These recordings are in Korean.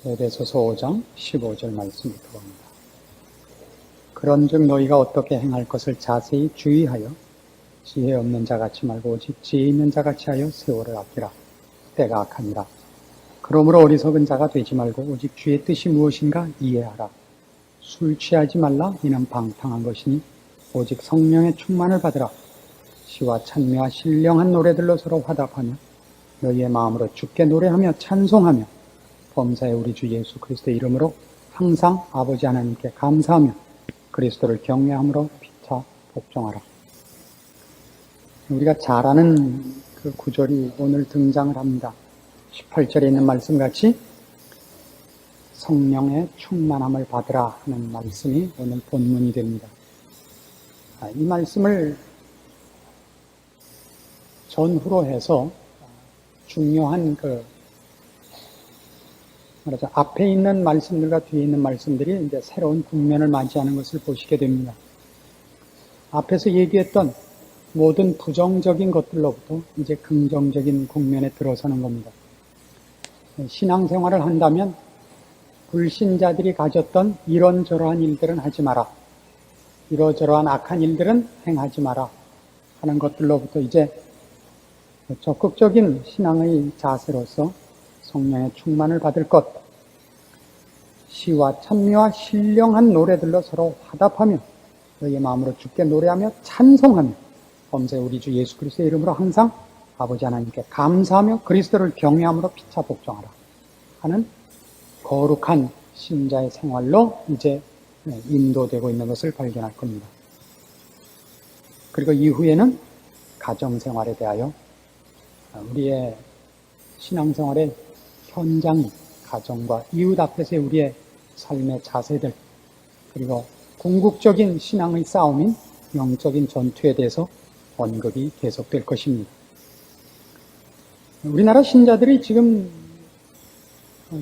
에베소서 5장 15절 말씀을 들어옵니다. 그런즉 너희가 어떻게 행할 것을 자세히 주의하여 지혜 없는 자같이 말고 오직 지혜 있는 자같이 하여 세월을 아끼라. 때가 악하니라. 그러므로 어리석은 자가 되지 말고 오직 주의 뜻이 무엇인가 이해하라. 술 취하지 말라. 이는 방탕한 것이니 오직 성령의 충만을 받으라. 시와 찬미와 신령한 노래들로 서로 화답하며 너희의 마음으로 주께 노래하며 찬송하며 범사에 우리 주 예수 그리스도의 이름으로 항상 아버지 하나님께 감사하며 그리스도를 경외함으로 피차 복종하라. 우리가 잘 아는 그 구절이 오늘 등장을 합니다. 18절에 있는 말씀같이 성령의 충만함을 받으라 하는 말씀이 오늘 본문이 됩니다. 이 말씀을 전후로 해서 중요한 앞에 있는 말씀들과 뒤에 있는 말씀들이 이제 새로운 국면을 맞이하는 것을 보시게 됩니다. 앞에서 얘기했던 모든 부정적인 것들로부터 이제 긍정적인 국면에 들어서는 겁니다. 신앙생활을 한다면 불신자들이 가졌던 이런저러한 일들은 하지 마라. 이러저러한 악한 일들은 행하지 마라. 하는 것들로부터 이제 적극적인 신앙의 자세로서 성령의 충만을 받을 것, 시와 찬미와 신령한 노래들로 서로 화답하며 너희의 마음으로 주께 노래하며 찬송하며 범사에 우리 주 예수 그리스도의 이름으로 항상 아버지 하나님께 감사하며 그리스도를 경외함으로 피차 복종하라 하는 거룩한 신자의 생활로 이제 인도되고 있는 것을 발견할 겁니다. 그리고 이후에는 가정생활에 대하여 우리의 신앙생활의 현장이 가정과 이웃 앞에서의 우리의 삶의 자세들, 그리고 궁극적인 신앙의 싸움인 영적인 전투에 대해서 언급이 계속될 것입니다. 우리나라 신자들이 지금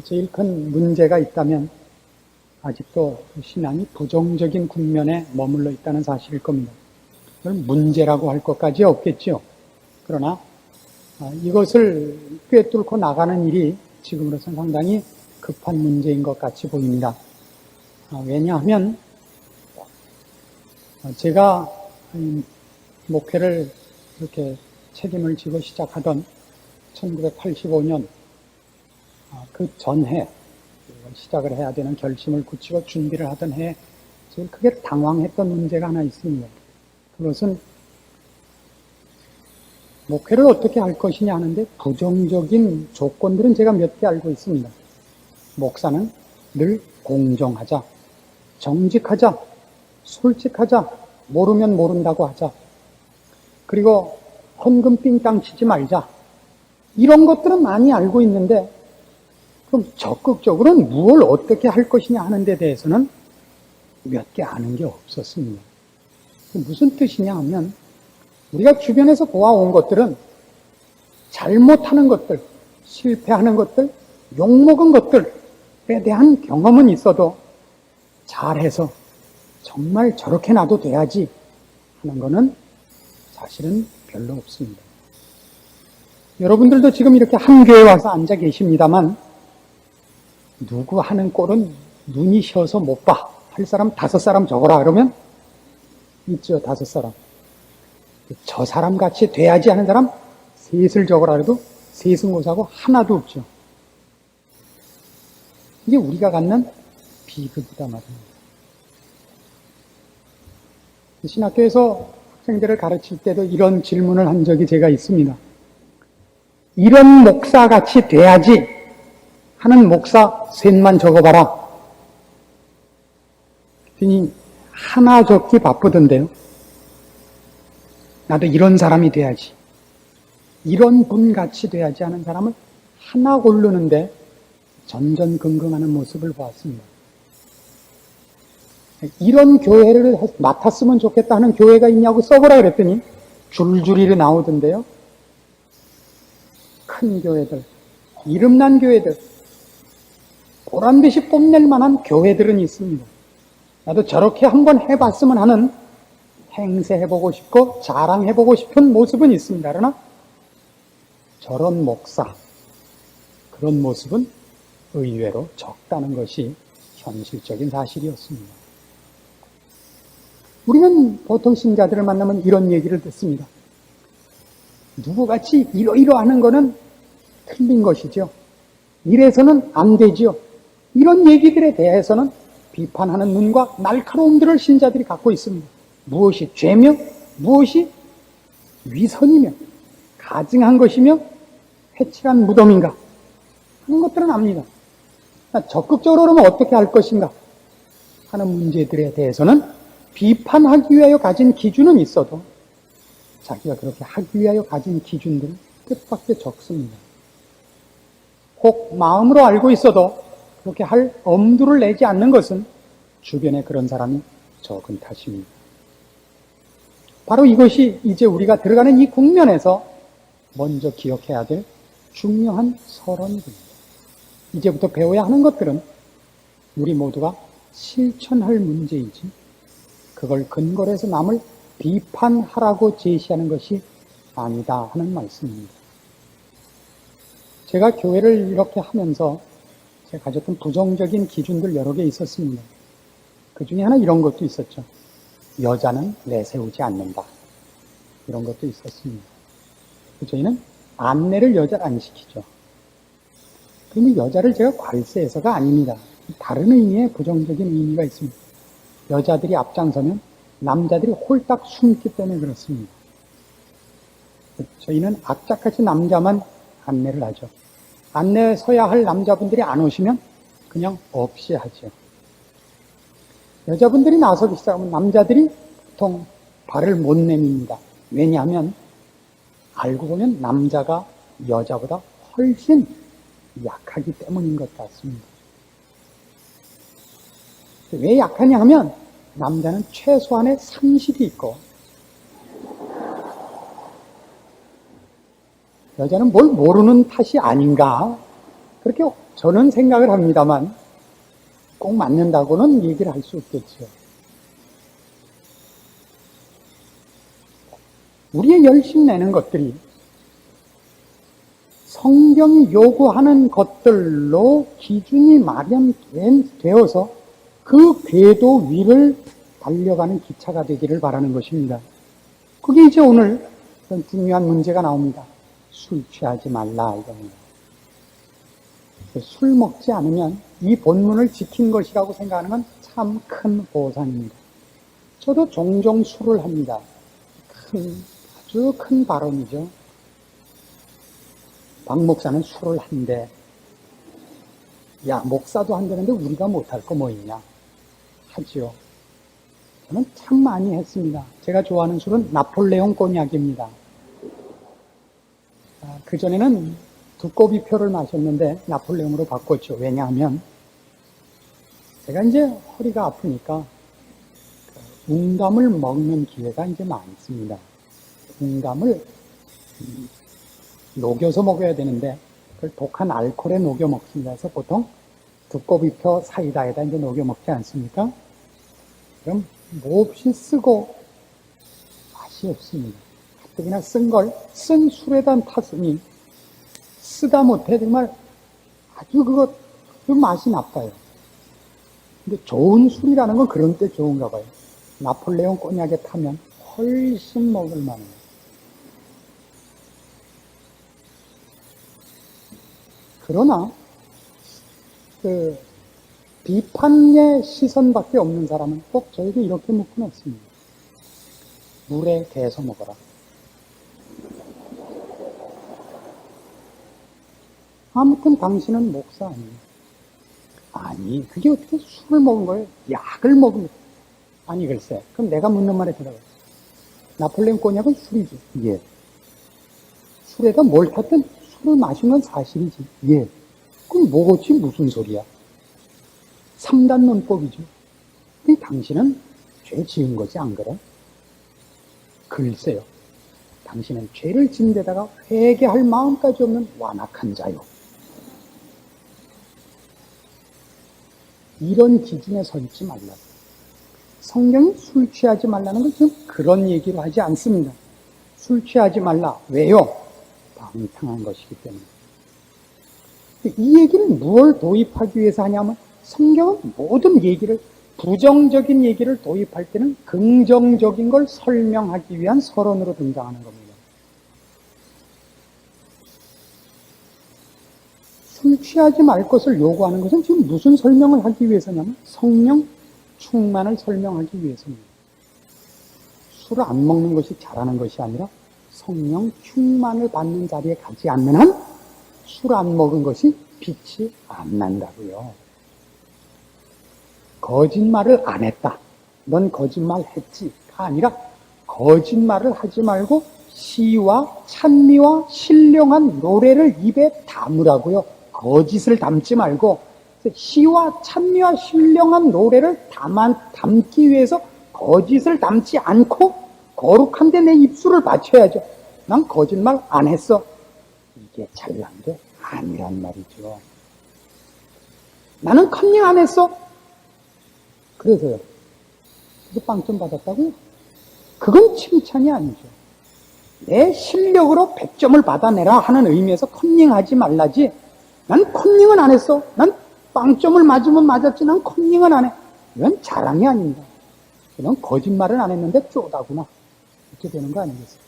제일 큰 문제가 있다면 아직도 신앙이 부정적인 국면에 머물러 있다는 사실일 겁니다. 그걸 문제라고 할 것까지 없겠죠. 그러나 이것을 꿰뚫고 나가는 일이 지금으로서는 상당히 급한 문제인 것 같이 보입니다. 왜냐하면 제가 목회를 이렇게 책임을 지고 시작하던 1985년 그 전해 시작을 해야 되는 결심을 굳히고 준비를 하던 해에 제일 크게 당황했던 문제가 하나 있습니다. 그것은 목회를 어떻게 할 것이냐 하는데 부정적인 조건들은 제가 몇 개 알고 있습니다. 목사는 늘 공정하자, 정직하자, 솔직하자, 모르면 모른다고 하자, 그리고 헌금 삥땅 치지 말자, 이런 것들은 많이 알고 있는데 그럼 적극적으로는 무엇을 어떻게 할 것이냐 하는 데 대해서는 몇 개 아는 게 없었습니다. 무슨 뜻이냐 하면 우리가 주변에서 보아온 것들은 잘못하는 것들, 실패하는 것들, 욕먹은 것들에 대한 경험은 있어도 잘해서 정말 저렇게 나도 돼야지 하는 거는 사실은 별로 없습니다. 여러분들도 지금 이렇게 한 교회에 와서 앉아 계십니다만 누구 하는 꼴은 눈이 쉬어서 못 봐. 할 사람 5사람 적어라 그러면 있죠, 5사람. 저 사람 같이 돼야지 하는 사람 셋을 적어라 해도 셋은 못하고 하나도 없죠. 이게 우리가 갖는 비극이다 말입니다. 신학교에서 학생들을 가르칠 때도 이런 질문을 한 적이 제가 있습니다. 이런 목사 같이 돼야지 하는 목사 셋만 적어봐라. 그랬더니 하나 적기 바쁘던데요. 나도 이런 사람이 돼야지, 이런 분같이 돼야지 하는 사람을 하나 고르는데 전전긍긍하는 모습을 보았습니다. 이런 교회를 맡았으면 좋겠다 하는 교회가 있냐고 써보라 그랬더니 줄줄이 나오던데요. 큰 교회들, 이름난 교회들, 보란듯이 뽐낼 만한 교회들은 있습니다. 나도 저렇게 한번 해봤으면 하는 행세해보고 싶고 자랑해보고 싶은 모습은 있습니다. 그러나 저런 목사, 그런 모습은 의외로 적다는 것이 현실적인 사실이었습니다. 우리는 보통 신자들을 만나면 이런 얘기를 듣습니다. 누구같이 이러이러하는 것은 틀린 것이죠. 이래서는 안 되지요. 이런 얘기들에 대해서는 비판하는 눈과 날카로움들을 신자들이 갖고 있습니다. 무엇이 죄며 무엇이 위선이며 가증한 것이며 회칠한 무덤인가 하는 것들은 압니다. 적극적으로 그러면 어떻게 할 것인가 하는 문제들에 대해서는 비판하기 위하여 가진 기준은 있어도 자기가 그렇게 하기 위하여 가진 기준들은 뜻밖의 적습니다. 혹 마음으로 알고 있어도 그렇게 할 엄두를 내지 않는 것은 주변에 그런 사람이 적은 탓입니다. 바로 이것이 이제 우리가 들어가는 이 국면에서 먼저 기억해야 될 중요한 서론입니다. 이제부터 배워야 하는 것들은 우리 모두가 실천할 문제이지 그걸 근거로 해서 남을 비판하라고 제시하는 것이 아니다 하는 말씀입니다. 제가 교회를 이렇게 하면서 제가 가졌던 부정적인 기준들 여러 개 있었습니다. 그 중에 하나 이런 것도 있었죠. 여자는 내세우지 않는다. 이런 것도 있었습니다. 저희는 안내를 여자를 안 시키죠. 그러면 여자를 제가 괄세해서가 아닙니다. 다른 의미의 부정적인 의미가 있습니다. 여자들이 앞장서면 남자들이 홀딱 숨기 때문에 그렇습니다. 저희는 악착같이 남자만 안내를 하죠. 안내 서야 할 남자분들이 안 오시면 그냥 없이 하죠. 여자분들이 나서기 시작하면 남자들이 보통 발을 못 내밉니다. 왜냐하면 알고 보면 남자가 여자보다 훨씬 약하기 때문인 것 같습니다. 왜 약하냐 하면 남자는 최소한의 상식이 있고 여자는 뭘 모르는 탓이 아닌가 그렇게 저는 생각을 합니다만 꼭 맞는다고는 얘기를 할 수 없겠죠. 우리의 열심 내는 것들이 성경이 요구하는 것들로 기준이 마련되어서 그 궤도 위를 달려가는 기차가 되기를 바라는 것입니다. 그게 이제 오늘 중요한 문제가 나옵니다. 술 취하지 말라 이겁니다. 술 먹지 않으면 이 본문을 지킨 것이라고 생각하는 건 참 큰 보상입니다. 저도 종종 술을 합니다. 아주 큰 발언이죠. 박 목사는 술을 한대. 야, 목사도 한다는데 우리가 못할 거 뭐 있냐? 하지요. 저는 참 많이 했습니다. 제가 좋아하는 술은 나폴레옹 꼬냑입니다. 그전에는 두꺼비표를 마셨는데 나폴레옹으로 바꿨죠. 왜냐하면 제가 이제 허리가 아프니까 웅감을 먹는 기회가 이제 많습니다. 웅감을 녹여서 먹어야 되는데 그걸 독한 알코올에 녹여 먹습니다. 그래서 보통 두꺼비표 사이다에다 이제 녹여 먹지 않습니까? 그럼 몹시 쓰고 맛이 없습니다. 가뜩이나 쓴 술에다 탔으니 쓰다 못해 정말 아주 그 맛이 나빠요. 근데 좋은 술이라는 건 그런 때 좋은가 봐요. 나폴레옹 꼬냑에 타면 훨씬 먹을 만해요. 그러나 비판의 시선밖에 없는 사람은 꼭 저에게 이렇게 묻곤 했습니다. 물에 대서 먹어라. 아무튼 당신은 목사 아니에요. 아니, 그게 어떻게 술을 먹은 거예요? 약을 먹은 거예요. 아니, 글쎄. 그럼 내가 묻는 말에 들어가요. 나폴레옹 꼬냑은 술이지. 예. 술에다 뭘 탔든 술을 마신 건 사실이지. 예. 그럼 뭐겠지? 무슨 소리야? 3단 논법이죠. 근데 당신은 죄 지은 거지, 안 그래? 글쎄요. 당신은 죄를 지은 데다가 회개할 마음까지 없는 완악한 자요. 이런 기준에 서 있지 말라. 성경이 술 취하지 말라는 건 지금 그런 얘기를 하지 않습니다. 술 취하지 말라. 왜요? 방탕한 것이기 때문에. 이 얘기를 무엇을 도입하기 위해서 하냐면 성경은 모든 얘기를 부정적인 얘기를 도입할 때는 긍정적인 걸 설명하기 위한 서론으로 등장하는 겁니다. 술 취하지 말 것을 요구하는 것은 지금 무슨 설명을 하기 위해서냐면 성령 충만을 설명하기 위해서입니다. 술을 안 먹는 것이 잘하는 것이 아니라 성령 충만을 받는 자리에 가지 않는 한 술 안 먹은 것이 빛이 안 난다고요. 거짓말을 안 했다. 넌 거짓말 했지가 아니라 거짓말을 하지 말고 시와 찬미와 신령한 노래를 입에 담으라고요. 거짓을 담지 말고 시와 찬미와 신령한 노래를 담기 위해서 거짓을 담지 않고 거룩한데 내 입술을 받쳐야죠. 난 거짓말 안 했어. 이게 잘난 게 아니란 말이죠. 나는 컨닝 안 했어. 그래서요. 그래서 빵점 받았다고요? 그건 칭찬이 아니죠. 내 실력으로 100점을 받아내라 하는 의미에서 컨닝하지 말라지. 난 컨닝은 안 했어. 난 빵점을 맞으면 맞았지. 난 컨닝은 안 해. 이건 자랑이 아닙니다. 이건 거짓말은 안 했는데 쪼다구나. 이렇게 되는 거 아니겠어요?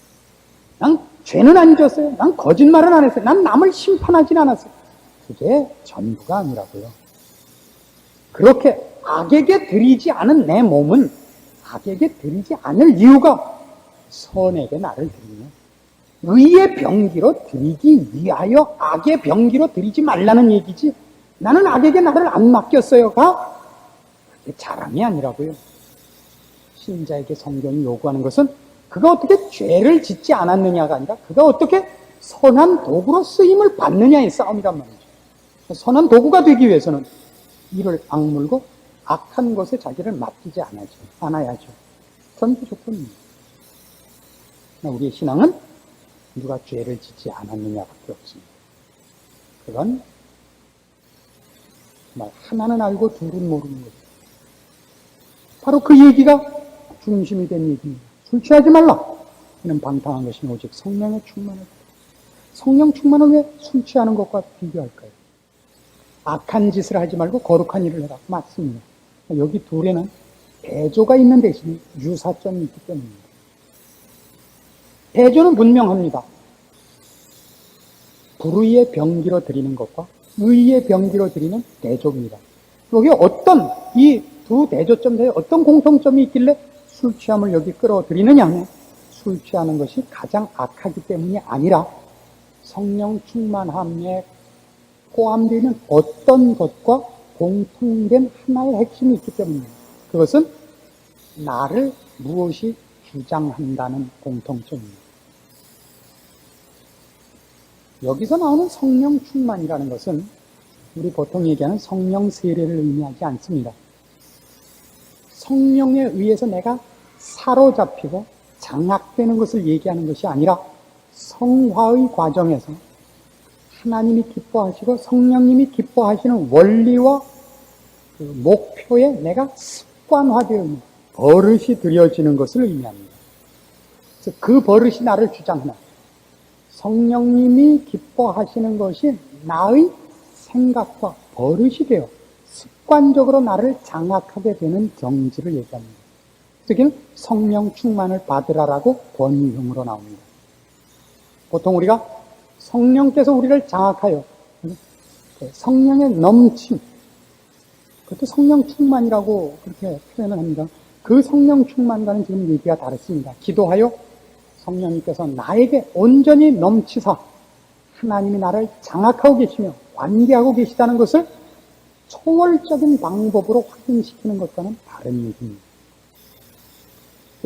난 죄는 안 졌어요. 난 거짓말은 안 했어요. 난 남을 심판하진 않았어요. 그게 전부가 아니라고요. 그렇게 악에게 드리지 않은 내 몸은 악에게 드리지 않을 이유가 선에게 나를 드리며 의의 병기로 드리기 위하여 악의 병기로 드리지 말라는 얘기지. 나는 악에게 나를 안 맡겼어요가 그게 자랑이 아니라고요. 신자에게 성경이 요구하는 것은 그가 어떻게 죄를 짓지 않았느냐가 아니라 그가 어떻게 선한 도구로 쓰임을 받느냐의 싸움이란 말이죠. 선한 도구가 되기 위해서는 이를 악물고 악한 것에 자기를 맡기지 않아야죠. 전부 조건입니다. 우리의 신앙은 누가 죄를 짓지 않았느냐밖에 없습니다. 그건 정말 하나는 알고 둘은 모르는 거죠. 바로 그 얘기가 중심이 된 얘기입니다. 술 취하지 말라. 이는 방탕한 것이 오직 성령의 충만을. 성령 충만을 왜 술 취하는 것과 비교할까요? 악한 짓을 하지 말고 거룩한 일을 해라. 맞습니다. 여기 둘에는 대조가 있는 대신에 유사점이 있기 때문입니다. 대조는 분명합니다. 불의의 병기로 드리는 것과 의의 병기로 드리는 대조입니다. 여기 어떤 이 두 대조점 사이에 어떤 공통점이 있길래 술 취함을 여기 끌어들이느냐 하면 술 취하는 것이 가장 악하기 때문이 아니라 성령 충만함에 포함되는 어떤 것과 공통된 하나의 핵심이 있기 때문입니다. 그것은 나를 무엇이 주장한다는 공통점입니다. 여기서 나오는 성령 충만이라는 것은 우리 보통 얘기하는 성령 세례를 의미하지 않습니다. 성령에 의해서 내가 사로잡히고 장악되는 것을 얘기하는 것이 아니라 성화의 과정에서 하나님이 기뻐하시고 성령님이 기뻐하시는 원리와 그 목표에 내가 습관화되어 있는 버릇이 들여지는 것을 의미합니다. 그래서 그 버릇이 나를 주장하는 성령님이 기뻐하시는 것이 나의 생각과 버릇이 되어 습관적으로 나를 장악하게 되는 경지를 얘기합니다. 그래서 성령 충만을 받으라라고 권유형으로 나옵니다. 보통 우리가 성령께서 우리를 장악하여 성령의 넘침, 그것도 성령 충만이라고 그렇게 표현을 합니다. 그 성령 충만과는 지금 얘기가 다릅니다. 기도하여 성령님께서 나에게 온전히 넘치사 하나님이 나를 장악하고 계시며 관계하고 계시다는 것을 초월적인 방법으로 확인시키는 것과는 다른 얘기입니다.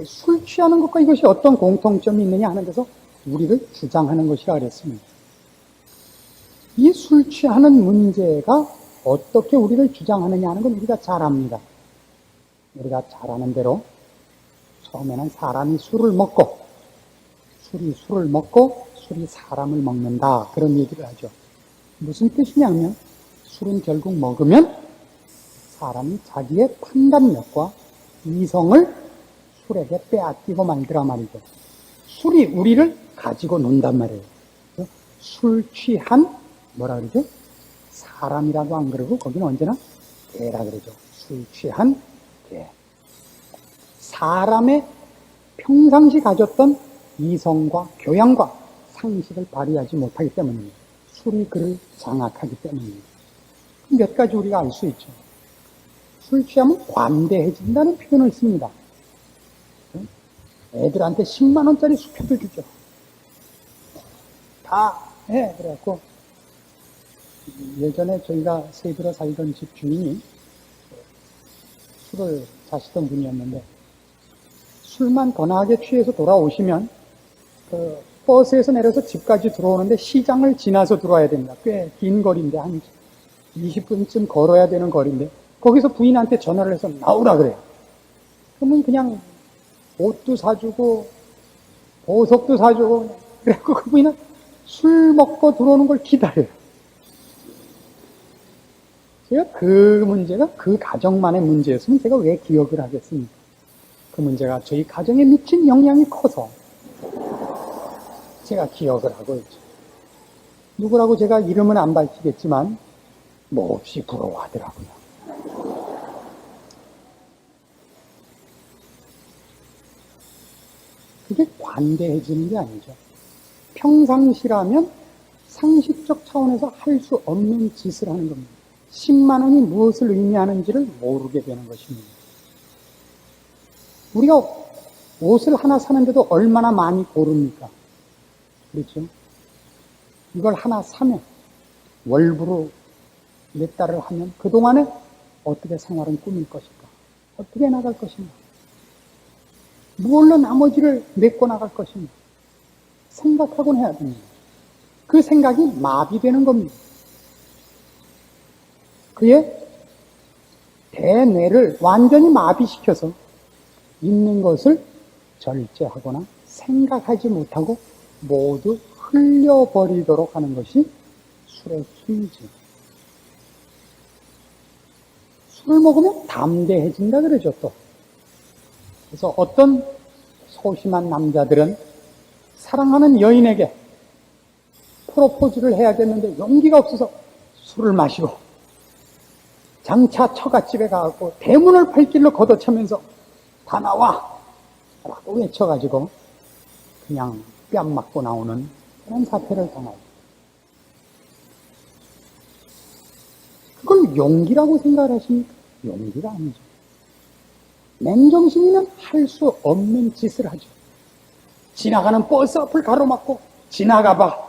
술 취하는 것과 이것이 어떤 공통점이 있느냐 하는 데서 우리를 주장하는 것이라 그랬습니다. 이 술 취하는 문제가 어떻게 우리를 주장하느냐 하는 건 우리가 잘 압니다. 우리가 잘 아는 대로 처음에는 사람이 술을 먹고 술이 사람을 먹는다 그런 얘기를 하죠. 무슨 뜻이냐면 술은 결국 먹으면 사람이 자기의 판단력과 이성을 술에게 빼앗기고 말더라 말이죠. 술이 우리를 가지고 논단 말이에요. 술 취한 뭐라 그러죠? 사람이라고 안 그러고 거기는 언제나 개라 그러죠. 술 취한 개. 사람의 평상시 가졌던 이성과 교양과 상식을 발휘하지 못하기 때문입니다. 술이 그를 장악하기 때문입니다. 몇 가지 우리가 알 수 있죠. 술 취하면 관대해진다는 표현을 씁니다. 애들한테 10만 원짜리 수표도 주죠. 다 해. 그래갖고 예전에 저희가 세들어 살던 집 주인이 술을 자시던 분이었는데 술만 거나하게 취해서 돌아오시면 그 버스에서 내려서 집까지 들어오는데 시장을 지나서 들어와야 됩니다. 꽤 긴 거리인데 한 20분쯤 걸어야 되는 거리인데 거기서 부인한테 전화를 해서 나오라 그래요. 그러면 그냥 옷도 사주고 보석도 사주고 그래갖고 그 부인은 술 먹고 들어오는 걸 기다려요. 제가 그 문제가 그 가정만의 문제였으면 제가 왜 기억을 하겠습니까? 그 문제가 저희 가정에 미친 영향이 커서 제가 기억을 하고 있죠. 누구라고 제가 이름은 안 밝히겠지만 몹시 부러워하더라고요. 그게 관대해지는 게 아니죠. 평상시라면 상식적 차원에서 할 수 없는 짓을 하는 겁니다. 10만 원이 무엇을 의미하는지를 모르게 되는 것입니다. 우리가 옷을 하나 사는데도 얼마나 많이 고릅니까? 그렇죠? 이걸 하나 사면 월부로 몇 달을 하면 그동안에 어떻게 생활은 꾸밀 것인가? 어떻게 나갈 것인가? 무엇로 나머지를 메꿔 나갈 것인가? 생각하곤 해야 됩니다. 그 생각이 마비되는 겁니다. 그의 대뇌를 완전히 마비시켜서 있는 것을 절제하거나 생각하지 못하고 모두 흘려버리도록 하는 것이 술의 힘이지. 술을 먹으면 담대해진다 그러죠, 또. 그래서 어떤 소심한 남자들은 사랑하는 여인에게 프로포즈를 해야겠는데 용기가 없어서 술을 마시고 장차 처갓집에 가고 대문을 팔길로 걷어차면서 다 나와! 라고 외쳐가지고 그냥 뺨 맞고 나오는 그런 사태를 당하고 그걸 용기라고 생각하십니까? 용기가 아니죠. 맨정신이면 할 수 없는 짓을 하죠. 지나가는 버스 앞을 가로막고 지나가봐.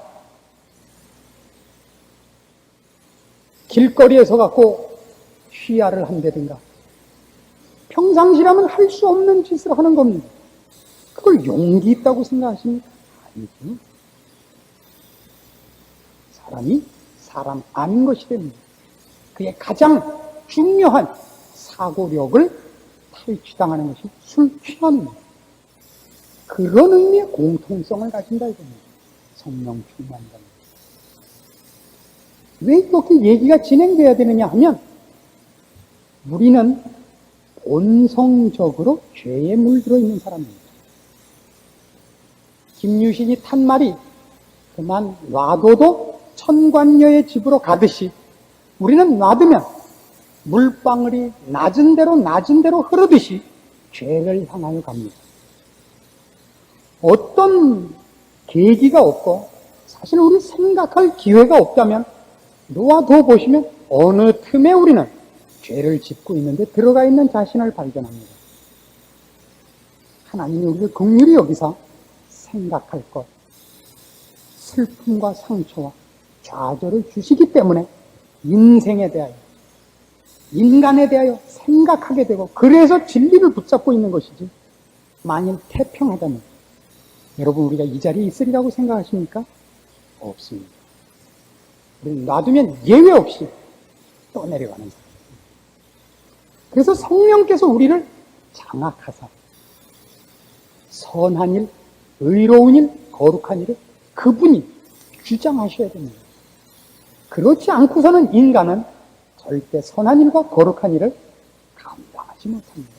길거리에 서갖고 휘하를 한다든가. 평상시라면 할 수 없는 짓을 하는 겁니다. 그걸 용기 있다고 생각하십니까? 아니죠. 사람이 사람 아닌 것이 됩니다. 그의 가장 중요한 사고력을 탈취당하는 것이 술 취함입니다. 그런 의미의 공통성을 가진다 이겁니다. 성령 충만이다. 왜 이렇게 얘기가 진행돼야 되느냐 하면 우리는 본성적으로 죄에 물들어 있는 사람입니다. 김유신이 탄 말이 그만 놔둬도 천관녀의 집으로 가듯이 우리는 놔두면 물방울이 낮은 대로 흐르듯이 죄를 향하여 갑니다. 어떤 계기가 없고 사실 우리 생각할 기회가 없다면 놓아둬 보시면 어느 틈에 우리는 죄를 짓고 있는데 들어가 있는 자신을 발견합니다. 하나님이 우리를 긍휼히 여기서 생각할 것, 슬픔과 상처와 좌절을 주시기 때문에 인생에 대하여, 인간에 대하여 생각하게 되고 그래서 진리를 붙잡고 있는 것이지 만일 태평하다면 여러분 우리가 이 자리에 있으리라고 생각하십니까? 없습니다. 우리는 놔두면 예외 없이 떠내려가는 사람. 그래서 성령께서 우리를 장악하사 선한 일, 의로운 일, 거룩한 일을 그분이 주장하셔야 됩니다. 그렇지 않고서는 인간은 절대 선한 일과 거룩한 일을 감당하지 못합니다.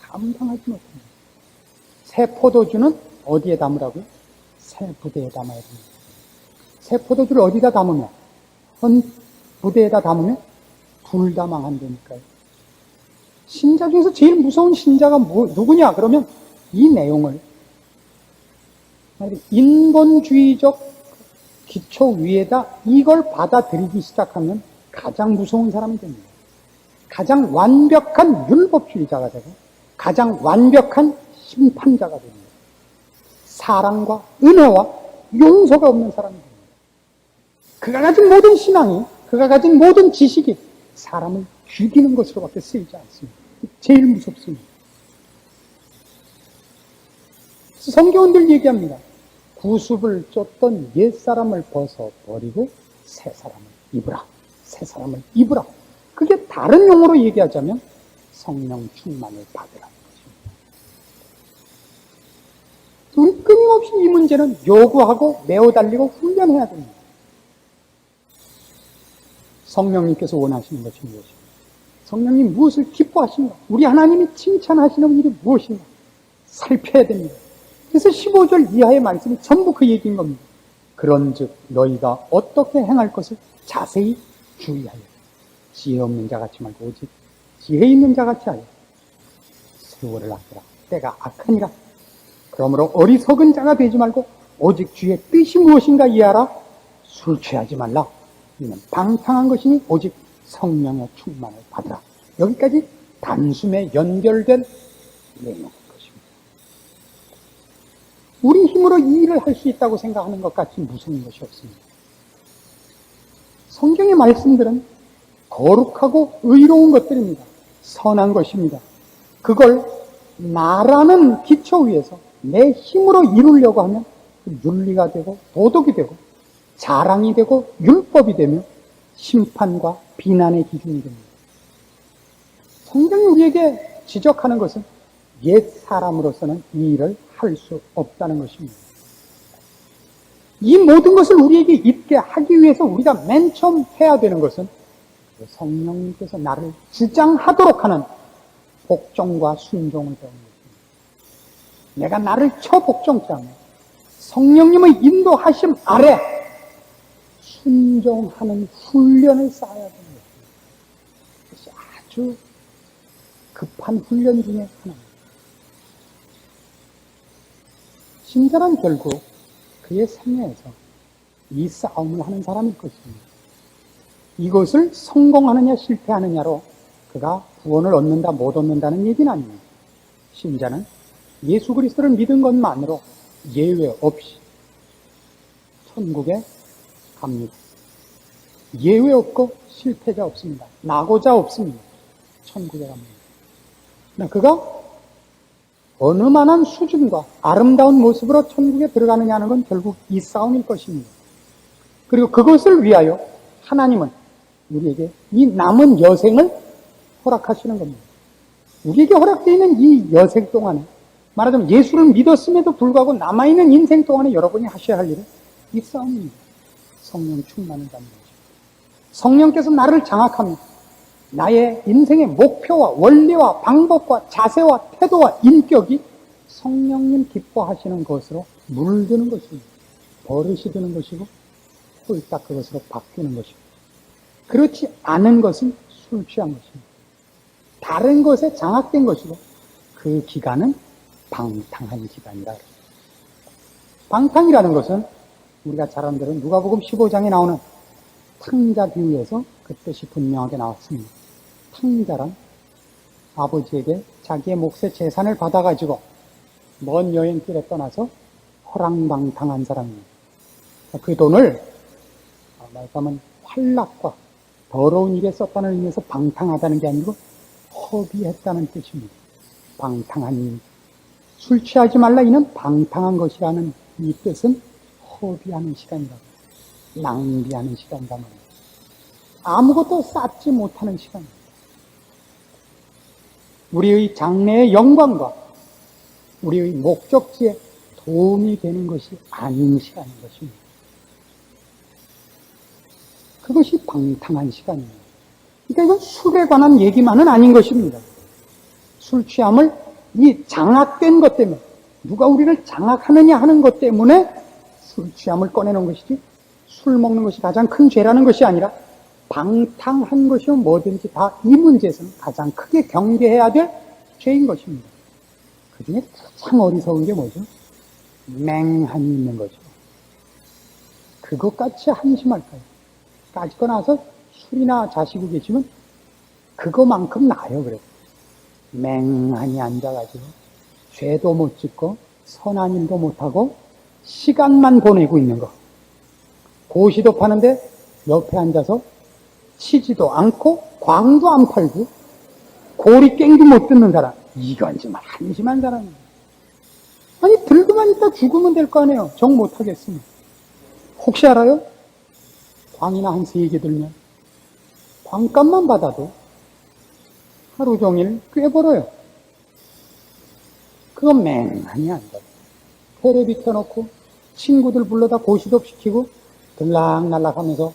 감당하지 못합니다. 새 포도주는 어디에 담으라고요? 새 부대에 담아야 됩니다. 새 포도주를 어디다 담으면? 한 부대에다 담으면 둘 다 망한다니까요. 신자 중에서 제일 무서운 신자가 누구냐? 그러면 이 내용을 인본주의적 기초 위에다 이걸 받아들이기 시작하면 가장 무서운 사람이 됩니다. 가장 완벽한 율법주의자가 되고 가장 완벽한 심판자가 됩니다. 사랑과 은혜와 용서가 없는 사람이 됩니다. 그가 가진 모든 신앙이, 그가 가진 모든 지식이 사람을 죽이는 것으로밖에 쓰이지 않습니다. 제일 무섭습니다. 성경은 얘기합니다. 구습을 쫓던 옛사람을 벗어버리고 새 사람을 입으라. 새 사람을 입으라. 그게 다른 용어로 얘기하자면 성령 충만을 받으라는 것입니다. 우리 끊임없이 이 문제는 요구하고 메어달리고 훈련해야 됩니다. 성령님께서 원하시는 것이 무엇인가? 성령님 무엇을 기뻐하시는가? 우리 하나님이 칭찬하시는 일이 무엇인가? 살펴야 됩니다. 그래서 15절 이하의 말씀이 전부 그 얘기인 겁니다. 그런즉 너희가 어떻게 행할 것을 자세히 주의하여 지혜 없는 자같이 말고 오직 지혜 있는 자같이 하여 세월을 아끼라. 때가 악하니라. 그러므로 어리석은 자가 되지 말고 오직 주의 뜻이 무엇인가 이해하라. 술 취하지 말라. 이는 방탕한 것이니 오직 성령의 충만을 받으라. 여기까지 단숨에 연결된 내용인 것입니다. 우리 힘으로 이 일을 할 수 있다고 생각하는 것 같이 무서운 것이 없습니다. 성경의 말씀들은 거룩하고 의로운 것들입니다. 선한 것입니다. 그걸 나라는 기초 위에서 내 힘으로 이루려고 하면 윤리가 되고 도덕이 되고 자랑이 되고 율법이 되며 심판과 비난의 기준이 됩니다. 성경이 우리에게 지적하는 것은 옛 사람으로서는 이 일을 할 수 없다는 것입니다. 이 모든 것을 우리에게 있게 하기 위해서 우리가 맨 처음 해야 되는 것은 성령님께서 나를 주장하도록 하는 복종과 순종을 배우는 것입니다. 내가 나를 처복종케 하며 성령님의 인도하심 아래 순종하는 훈련을 쌓아야 되는 것입니다. 그것이 아주 급한 훈련 중에 하나입니다. 신자란 결국 그의 생애에서 이 싸움을 하는 사람일 것입니다. 이것을 성공하느냐 실패하느냐로 그가 구원을 얻는다 못 얻는다는 얘기는 아닙니다. 신자는 예수 그리스도를 믿은 것만으로 예외 없이 천국에 갑니다. 예외 없고 실패자 없습니다. 낙오자 없습니다. 천국에 갑니다. 그가 어느 만한 수준과 아름다운 모습으로 천국에 들어가느냐는 건 결국 이 싸움일 것입니다. 그리고 그것을 위하여 하나님은 우리에게 이 남은 여생을 허락하시는 겁니다. 우리에게 허락되어 있는 이 여생 동안에 말하자면 예수를 믿었음에도 불구하고 남아있는 인생 동안에 여러분이 하셔야 할 일은 이 싸움입니다. 성령 충만을 받는 것입니다. 성령께서 나를 장악하며 나의 인생의 목표와 원리와 방법과 자세와 태도와 인격이 성령님 기뻐하시는 것으로 물드는 것입니다. 버릇이 드는 것이고 홀딱 그것으로 바뀌는 것입니다. 그렇지 않은 것은 술 취한 것입니다. 다른 것에 장악된 것이고 그 기간은 방탕한 기간이다. 방탕이라는 것은 우리가 잘 아는 대로 누가복음 15장에 나오는 탕자 비유에서 그 뜻이 분명하게 나왔습니다. 탕자란 아버지에게 자기의 몫의 재산을 받아가지고 먼 여행길에 떠나서 허랑방탕한 사람입니다. 그 돈을 말하자면 활락과 더러운 일에 썼다는 의미에서 방탕하다는 게 아니고 허비했다는 뜻입니다. 방탕한 일. 술 취하지 말라 이는 방탕한 것이라는 이 뜻은 허비하는 시간이다. 낭비하는 시간이다 말입니다. 아무것도 쌓지 못하는 시간입니다. 우리의 장래의 영광과 우리의 목적지에 도움이 되는 것이 아닌 시간인 것입니다. 그것이 방탕한 시간입니다. 그러니까 이건 술에 관한 얘기만은 아닌 것입니다. 술 취함을 이 장악된 것 때문에 누가 우리를 장악하느냐 하는 것 때문에 술 취함을 꺼내놓은 것이지 술 먹는 것이 가장 큰 죄라는 것이 아니라 방탕한 것이면 뭐든지 다 이 문제에서는 가장 크게 경계해야 될 죄인 것입니다. 그 중에 가장 어리석은 게 뭐죠? 맹한이 있는 거죠. 그것같이 한심할까요? 까짓거 나서 술이나 자시고 계시면 그거만큼 나아요. 그래도 맹한히 앉아가지고 죄도 못 짓고 선한 일도 못하고 시간만 보내고 있는 거. 고시도 파는데 옆에 앉아서 치지도 않고 광도 안 팔고 고리 깽도 못 듣는 사람. 이건 정말 한심한 사람이에요. 아니 들고만 있다 죽으면 될 거 아니에요. 정 못하겠으면. 혹시 알아요? 광이나 한 3개 들면 광값만 받아도 하루 종일 꽤 벌어요. 그건 맹한히 앉아요. 테레비 켜놓고 친구들 불러다 고시도 시키고 들락날락 하면서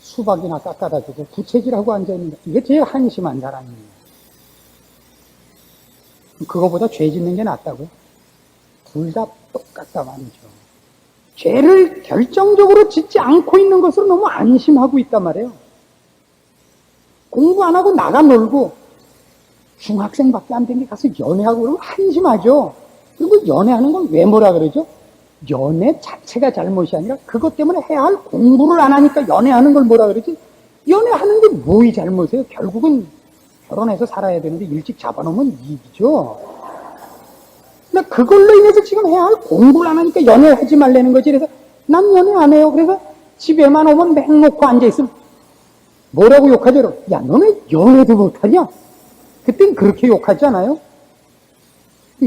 수박이나 깎아다 주고 부채질하고 앉아있는데 이게 제일 한심한 사람이에요. 그거보다 죄 짓는 게 낫다고요? 둘 다 똑같다 말이죠. 죄를 결정적으로 짓지 않고 있는 것으로 너무 안심하고 있단 말이에요. 공부 안 하고 나가 놀고 중학생밖에 안 된 게 가서 연애하고 그러면 한심하죠. 그리고 연애하는 건 왜 뭐라 그러죠? 연애 자체가 잘못이 아니라 그것 때문에 해야 할 공부를 안 하니까 연애하는 걸 뭐라 그러지? 연애하는 게 뭐이 잘못이에요? 결국은 결혼해서 살아야 되는데 일찍 잡아놓으면 이익이죠. 근데 그걸로 인해서 지금 해야 할 공부를 안 하니까 연애하지 말라는 거지. 그래서 난 연애 안 해요. 그래서 집에만 오면 맹 놓고 앉아있으면 뭐라고 욕하죠? 야, 너네 연애도 못하냐? 그땐 그렇게 욕하지 않아요?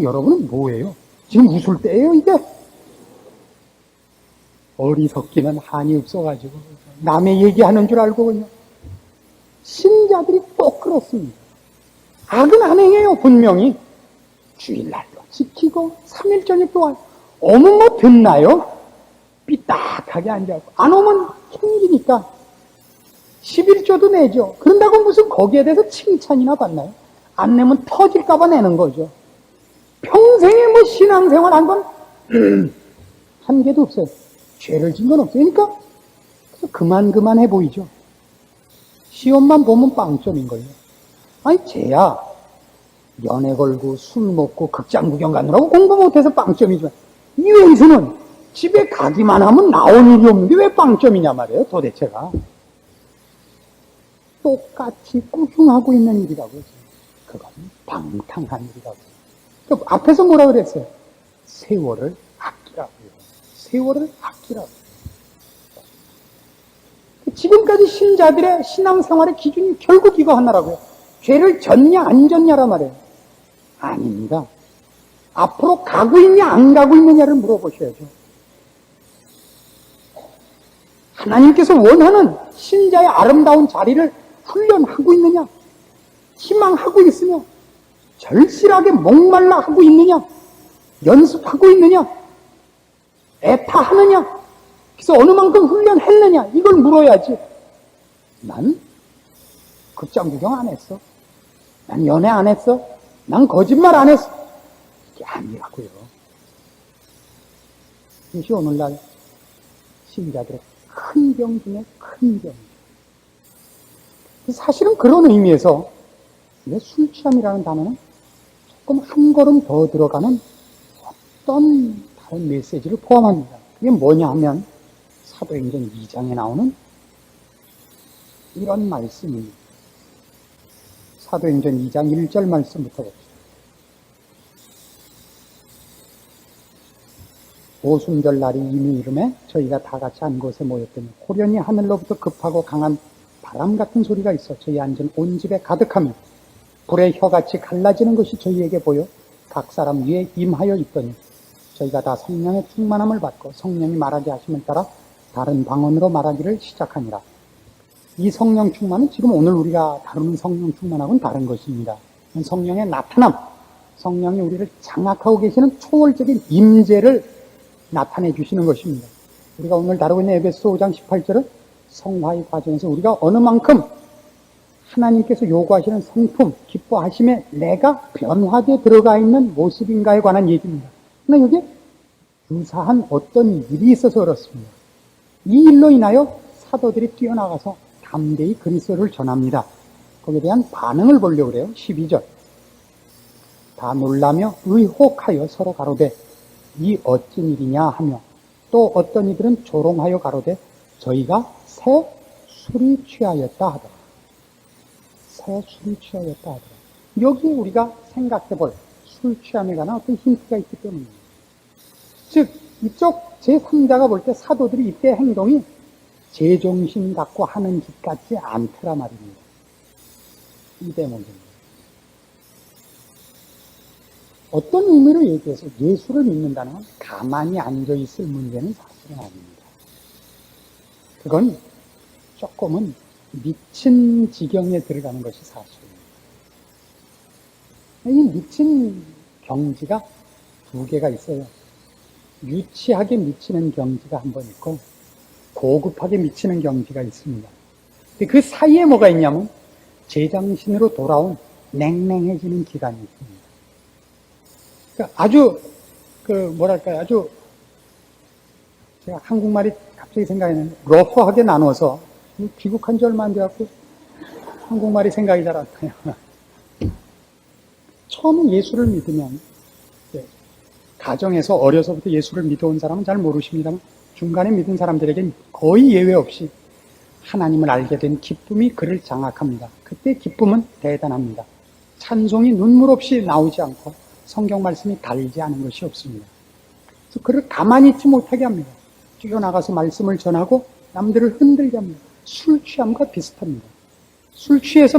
여러분은 뭐예요? 지금 웃을 때예요, 이게? 어리석기는 한이 없어가지고 남의 얘기하는 줄 알고 그냥. 신자들이 또 그렇습니다. 악은 안 행해요, 분명히. 주일날도 지키고 3일 전입 동안 오면 뭐 듣나요? 삐딱하게 앉아있고 안 오면 캥기니까 11조도 내죠. 그런다고 무슨 거기에 대해서 칭찬이나 받나요? 안 내면 터질까봐 내는 거죠. 평생에 뭐 신앙생활 한 건 한 개도 없어요. 죄를 진 건 없어요. 그러니까 그래서 그만 해 보이죠. 시험만 보면 빵점인 거예요. 아니 쟤야 연애 걸고 술 먹고 극장 구경 가느라고 공부 못해서 빵점이지만 이 왼수는 집에 가기만 하면 나온 일이 없는데 왜 빵점이냐 말이에요. 도대체가 똑같이 꾸중하고 있는 일이라고요. 그건 방탕한 일이라고요. 그러니까 앞에서 뭐라 그랬어요? 세월을 아끼라고요. 세월을 아끼라고요. 지금까지 신자들의 신앙생활의 기준이 결국 이거 하나라고요. 죄를 졌냐 안 졌냐란 말이에요. 아닙니다. 앞으로 가고 있냐 안 가고 있느냐를 물어보셔야죠. 하나님께서 원하는 신자의 아름다운 자리를 훈련하고 있느냐, 희망하고 있으며 절실하게 목말라 하고 있느냐, 연습하고 있느냐, 애타하느냐, 그래서 어느 만큼 훈련했느냐 이걸 물어야지. 난 극장 구경 안 했어. 난 연애 안 했어. 난 거짓말 안 했어. 이게 아니라고요. 이것이 오늘날 신자들의 큰 병 중에 큰 병. 사실은 그런 의미에서 술 취함이라는 단어는 조금 한 걸음 더 들어가는 어떤 다른 메시지를 포함합니다. 그게 뭐냐 하면 사도행전 2장에 나오는 이런 말씀입니다. 사도행전 2장 1절 말씀부터 봅시다. 오순절 날이 이미 이름에 저희가 다 같이 한 곳에 모였더니 호련히 하늘로부터 급하고 강한 바람 같은 소리가 있어 저희 앉은 온 집에 가득하며 불의 혀같이 갈라지는 것이 저희에게 보여 각 사람 위에 임하여 있더니 저희가 다 성령의 충만함을 받고 성령이 말하게 하심을 따라 다른 방언으로 말하기를 시작하니라. 이 성령 충만은 지금 오늘 우리가 다루는 성령 충만하고는 다른 것입니다. 성령의 나타남, 성령이 우리를 장악하고 계시는 초월적인 임재를 나타내 주시는 것입니다. 우리가 오늘 다루고 있는 에베소 5장 18절은 성화의 과정에서 우리가 어느 만큼 하나님께서 요구하시는 성품, 기뻐하심에 내가 변화되어 들어가 있는 모습인가에 관한 얘기입니다. 그러나 여기에 유사한 어떤 일이 있어서 그렇습니다. 이 일로 인하여 사도들이 뛰어나가서 담대히 그리스도를 전합니다. 거기에 대한 반응을 보려고 그래요. 12절. 다 놀라며 의혹하여 서로 가로되 이 어쩐 일이냐 하며, 또 어떤 이들은 조롱하여 가로되 저희가 새 술이 취하였다 하더라. 새 술이 취하였다 하더라. 여기 우리가 생각해볼 술 취함에 관한 어떤 힌트가 있기 때문입니다. 즉 이쪽 제3자가 볼 때 사도들이 이때 행동이 제정신 갖고 하는 짓 같지 않더라 말입니다. 이 대목입니다. 어떤 의미로 얘기해서 예수를 믿는다는 건 가만히 앉아있을 문제는 사실은 아닙니다. 그건 조금은 미친 지경에 들어가는 것이 사실입니다. 이 미친 경지가 두 개가 있어요. 유치하게 미치는 경지가 한 번 있고 고급하게 미치는 경지가 있습니다. 그 사이에 뭐가 있냐면 제정신으로 돌아온 냉랭해지는 기간이 있습니다. 그러니까 아주 아주 제가 한국말이 갑자기 생각이 나는데 러프하게 나눠서 귀국한 지 얼마 안 돼갖고 한국말이 생각이 잘 안 나요. 처음에 예수를 믿으면 가정에서 어려서부터 예수를 믿어온 사람은 잘 모르십니다만 중간에 믿은 사람들에겐 거의 예외 없이 하나님을 알게 된 기쁨이 그를 장악합니다. 그때 기쁨은 대단합니다. 찬송이 눈물 없이 나오지 않고 성경 말씀이 달지 않은 것이 없습니다. 그래서 그를 가만히 있지 못하게 합니다. 뛰어나가서 말씀을 전하고 남들을 흔들게 합니다. 술 취함과 비슷합니다. 술 취해서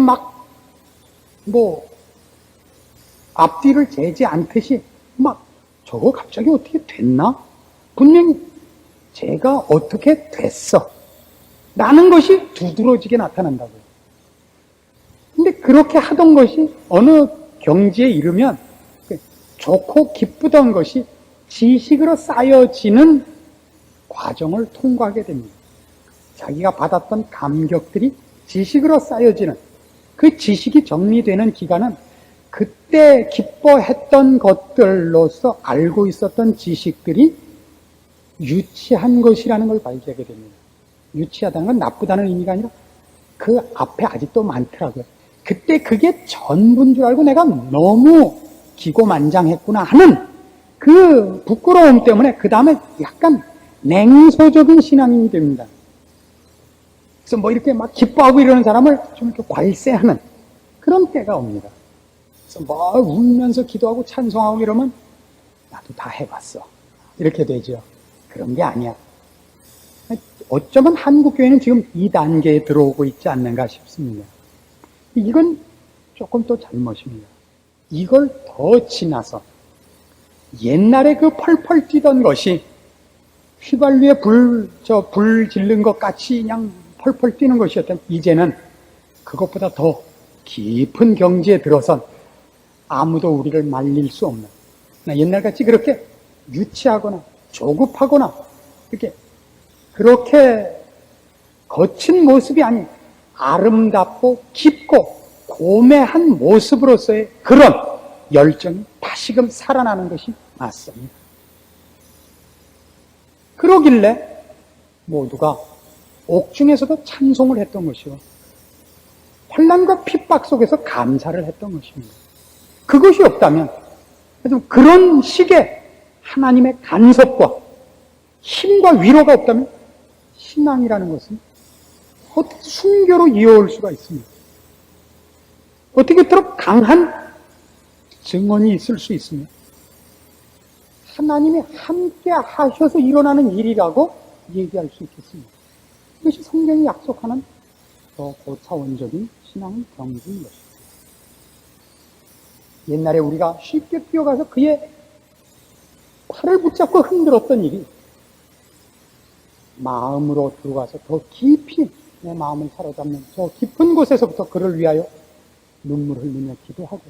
앞뒤를 재지 않듯이 저거 갑자기 어떻게 됐나? 분명히 제가 어떻게 됐어 라는 것이 두드러지게 나타난다고요. 근데 그렇게 하던 것이 어느 경지에 이르면 좋고 기쁘던 것이 지식으로 쌓여지는 과정을 통과하게 됩니다. 자기가 받았던 감격들이 지식으로 쌓여지는 그 지식이 정리되는 기간은 그때 기뻐했던 것들로서 알고 있었던 지식들이 유치한 것이라는 걸 발견하게 됩니다. 유치하다는 건 나쁘다는 의미가 아니라 그 앞에 아직도 많더라고요. 그때 그게 전부인 줄 알고 내가 너무 기고만장했구나 하는 그 부끄러움 때문에 그 다음에 약간 냉소적인 신앙인이 됩니다. 그래서 이렇게 기뻐하고 이러는 사람을 좀 이렇게 괄세하는 그런 때가 옵니다. 그래서 울면서 기도하고 찬송하고 이러면 나도 다 해봤어. 이렇게 되죠. 그런 게 아니야. 어쩌면 한국교회는 지금 이 단계에 들어오고 있지 않는가 싶습니다. 이건 조금 또 잘못입니다. 이걸 더 지나서 옛날에 그 펄펄 뛰던 것이 휘발유에 불 질른 것 같이 그냥 펄펄 뛰는 것이었던 이제는 그것보다 더 깊은 경지에 들어선 아무도 우리를 말릴 수 없는 옛날같이 그렇게 유치하거나 조급하거나 그렇게 거친 모습이 아닌 아름답고 깊고 고매한 모습으로서의 그런 열정이 다시금 살아나는 것이 맞습니다. 그러길래 모두가 옥중에서도 찬송을 했던 것이고 환난과 핍박 속에서 감사를 했던 것입니다. 그것이 없다면 그런 식의 하나님의 간섭과 힘과 위로가 없다면 신앙이라는 것은 어떻게 순교로 이어올 수가 있습니까? 어떻게 그토록 강한 증언이 있을 수 있으며 하나님이 함께 하셔서 일어나는 일이라고 얘기할 수 있겠습니다. 이것이 성경이 약속하는 더 고차원적인 신앙의 경지인 것입니다. 옛날에 우리가 쉽게 뛰어가서 그의 팔을 붙잡고 흔들었던 일이 마음으로 들어가서 더 깊이 내 마음을 사로잡는 저 깊은 곳에서부터 그를 위하여 눈물을 흘리며 기도하고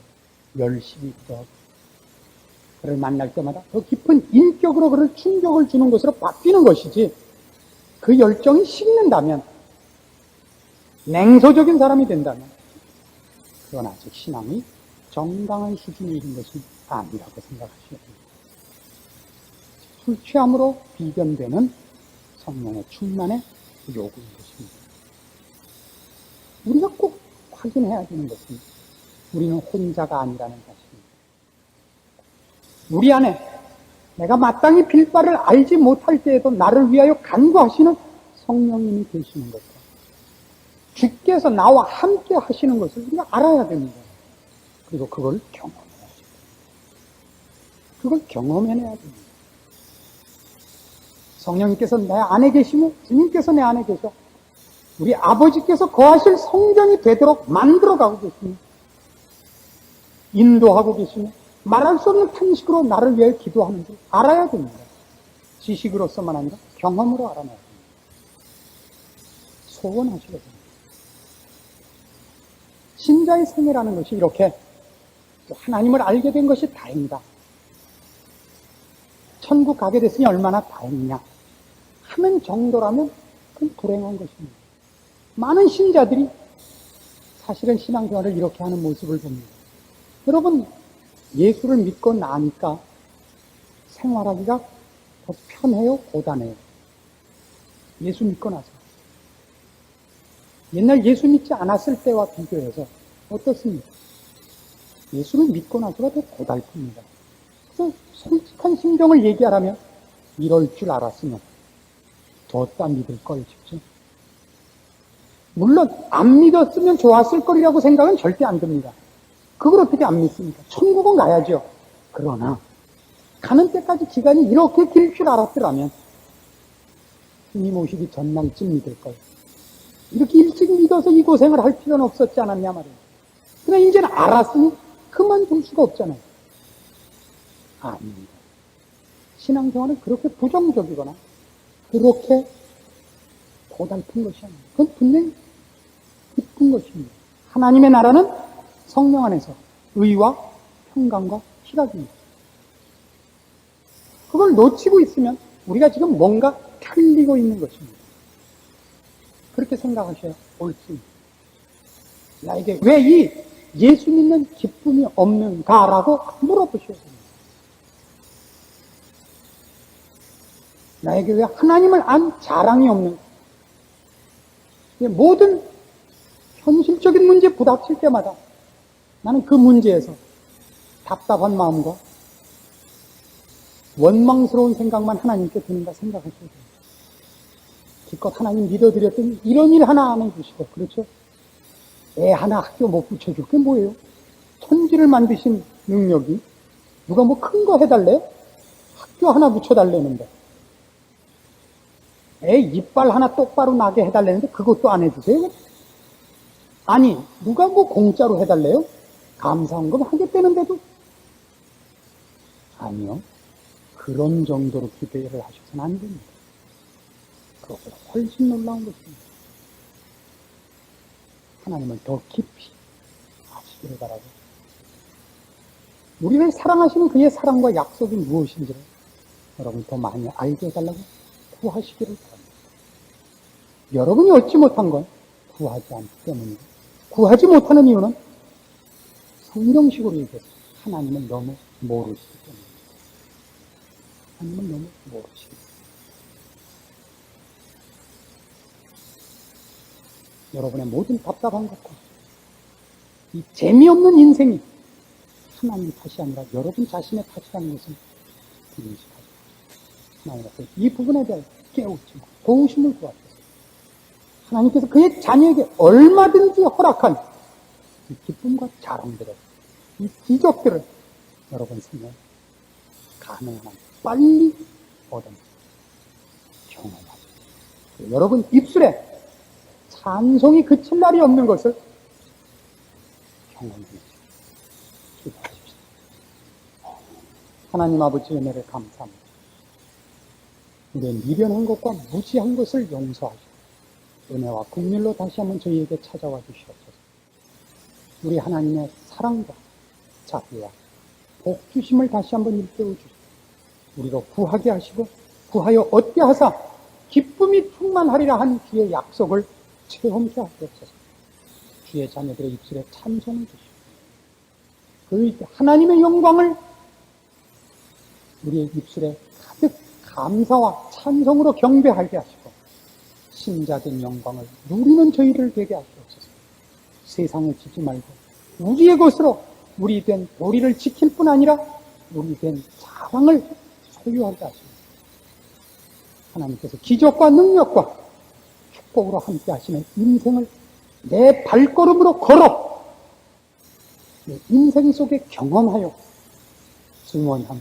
열심히 기도하고 그를 만날 때마다 더 깊은 인격으로 그를 충격을 주는 것으로 바뀌는 것이지, 그 열정이 식는다면, 냉소적인 사람이 된다면 그건 아직 신앙이 정당한 수준에 이른 것이 아니라고 생각하셔야 됩니다. 술 취함으로 비견되는 성령의 충만의 요구인 것입니다. 우리가 꼭 확인해야 되는 것은 우리는 혼자가 아니라는 사실입니다. 우리 안에 내가 마땅히 빌 바를 알지 못할 때에도 나를 위하여 간구하시는 성령님이 계시는 것과 주께서 나와 함께 하시는 것을 우리가 알아야 됩니다. 그리고 그걸 경험해야 됩니다. 그걸 경험해내야 됩니다. 성령님께서 내 안에 계시고 주님께서 내 안에 계셔 우리 아버지께서 거하실 성전이 되도록 만들어가고 계시며 인도하고 계시며 말할 수 없는 탄식으로 나를 위해 기도하는 줄 알아야 됩니다. 지식으로서만 아니라 경험으로 알아내야 됩니다. 소원하셔야 됩니다. 신자의 생애라는 것이 이렇게 하나님을 알게 된 것이 다행이다. 천국 가게 됐으니 얼마나 다행이냐 하는 정도라면 그건 불행한 것입니다. 많은 신자들이 사실은 신앙생활을 이렇게 하는 모습을 봅니다. 여러분, 예수를 믿고 나니까 생활하기가 더 편해요? 고단해요? 예수 믿고 나서. 옛날 예수 믿지 않았을 때와 비교해서 어떻습니까? 예수를 믿고 나서가 더 고달픕니다. 그래서 솔직한 심정을 얘기하라면 이럴 줄 알았으면 뒀다 믿을 걸 싶죠. 물론 안 믿었으면 좋았을 거리라고 생각은 절대 안 듭니다. 그걸 어떻게 안 믿습니까? 천국은 가야죠. 그러나 가는 때까지 기간이 이렇게 길 줄 알았더라면 주님 오시기 전날쯤 믿을 걸. 이렇게 일찍 믿어서 이 고생을 할 필요는 없었지 않았냐 말이에요. 그러나 이제는 알았으니 그만둘 수가 없잖아요. 아닙니다. 신앙생활은 그렇게 부정적이거나 그렇게 고달픈 것이 아닙니다. 그건 분명히 기쁜 것입니다. 하나님의 나라는 성령 안에서 의와 평강과 희락입니다. 그걸 놓치고 있으면 우리가 지금 뭔가 틀리고 있는 것입니다. 그렇게 생각하셔야 옳습니다. 나에게 왜 이 예수 믿는 기쁨이 없는가라고 물어보셔야 됩니다. 나에게 왜 하나님을 안 자랑이 없는가? 모든 현실적인 문제 부닥칠 때마다 나는 그 문제에서 답답한 마음과 원망스러운 생각만 하나님께 드는가 생각하셔야 됩니다. 기껏 하나님 믿어드렸더니 이런 일 하나 안 해주시고, 그렇죠? 애 하나 학교 못 붙여줄 게 뭐예요? 천지를 만드신 능력이 누가 뭐 큰 거 해달래요? 학교 하나 붙여달라는데, 애 이빨 하나 똑바로 나게 해달라는데 그것도 안 해주세요? 아니, 누가 뭐 공짜로 해달래요? 감사원금 하겠다는데도? 아니요. 그런 정도로 기대를 하셔서는 안 됩니다. 그것보다 훨씬 놀라운 것입니다. 하나님을 더 깊이 아시기를 바라고, 우리를 사랑하시는 그의 사랑과 약속이 무엇인지를 여러분 더 많이 알게 해달라고 구하시기를 바랍니다. 여러분이 얻지 못한 건 구하지 않기 때문입니다. 구하지 못하는 이유는 성경식으로 얘기해서 하나님을 너무 모르시기 때문입니다. 하나님을 너무 모르시기 때문입니다. 여러분의 모든 답답한 것과 이 재미없는 인생이 하나님 탓이 아니라 여러분 자신의 탓이라는 것을 인식하죠. 하나님께서 이 부분에 대해 깨우치고 도우심을 구하셔서 하나님께서 그의 자녀에게 얼마든지 허락한 이 기쁨과 자랑들을, 이 기적들을 여러분 생에 가능한 한 빨리 얻어내고 경험하시고, 여러분 입술에 찬송이 그칠 날이 없는 것을 경험하십시오. 기도하십시오. 하나님 아버지의 은혜를 감사합니다. 우리의 미련한 것과 무지한 것을 용서하시고 은혜와 긍휼로 다시 한번 저희에게 찾아와 주시옵소서. 우리 하나님의 사랑과 자비와 복 주심을 다시 한번 일깨워 주시고 우리로 구하게 하시고 구하여 얻게 하사 기쁨이 충만하리라 한 주의 약속을 체험케 하시옵소서. 주의 자녀들의 입술에 찬송을 주시고 그 하나님의 영광을 우리의 입술에 가득 감사와 찬송으로 경배하게 하시고 신자된 영광을 누리는 저희를 되게 하시옵소서. 세상을 지지 말고 우리의 것으로 우리 된 도리를 지킬 뿐 아니라 우리 된 자랑을 소유하게 하시옵소서. 하나님께서 기적과 능력과 축복으로 함께 하시는 인생을 내 발걸음으로 걸어 내 인생 속에 경험하여 증언하며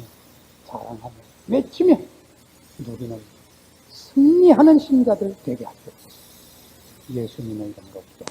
자랑하며 외치며 누리는 승리하는 신자들 되게 하시옵소서. 예수님의 이름으로 기도합니다.